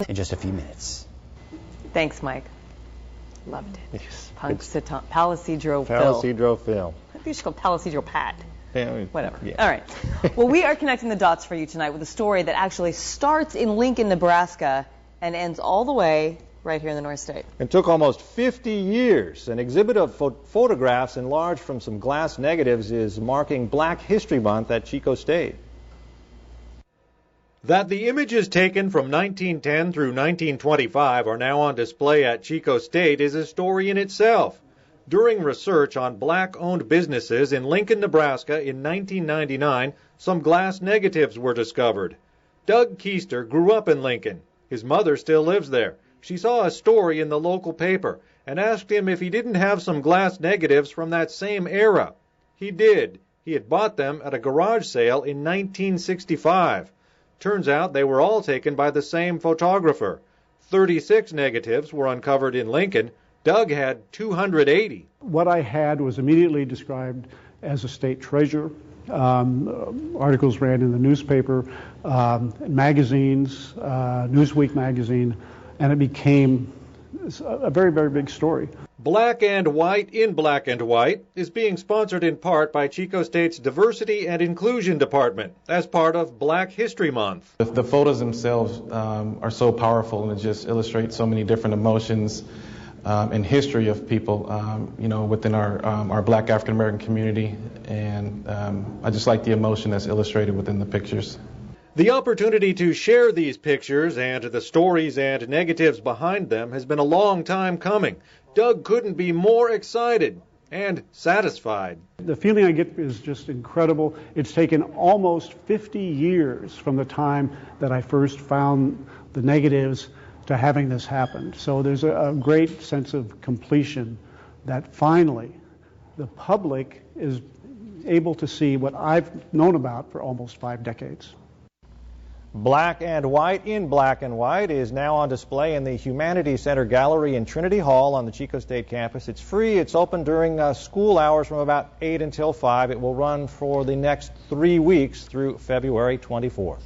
in just a few minutes. Thanks, Mike. Loved it. Yes. Palisadro Phil. Palisadro Phil. I think you should call Palisadro Pat. Yeah, Whatever. yeah. All right. Well, we are connecting the dots for you tonight with a story that actually starts in Lincoln, Nebraska, and ends all the way right here in the North State. It took almost 50 years. An exhibit of photographs enlarged from some glass negatives is marking Black History Month at Chico State. That the images taken from 1910 through 1925 are now on display at Chico State is a story in itself. During research on black-owned businesses in Lincoln, Nebraska in 1999, some glass negatives were discovered. Doug Keister grew up in Lincoln. His mother still lives there. She saw a story in the local paper and asked him if he didn't have some glass negatives from that same era. He did. He had bought them at a garage sale in 1965. Turns out they were all taken by the same photographer. 36 negatives were uncovered in Lincoln. Doug had 280. What I had was immediately described as a state treasure. Articles ran in the newspaper, magazines, Newsweek magazine, and it became a very, very big story. Black and White in Black and White is being sponsored in part by Chico State's Diversity and Inclusion Department as part of Black History Month. The photos themselves are so powerful, and it just illustrates so many different emotions and history of people, within our Black African American community, and I just like the emotion that's illustrated within the pictures. The opportunity to share these pictures and the stories and negatives behind them has been a long time coming. Doug couldn't be more excited and satisfied. The feeling I get is just incredible. It's taken almost 50 years from the time that I first found the negatives to having this happen. So there's a great sense of completion that finally the public is able to see what I've known about for almost 5 decades. Black and White in Black and White is now on display in the Humanities Center Gallery in Trinity Hall on the Chico State campus. It's free. It's open during school hours from about 8 until 5. It will run for the next 3 weeks through February 24th.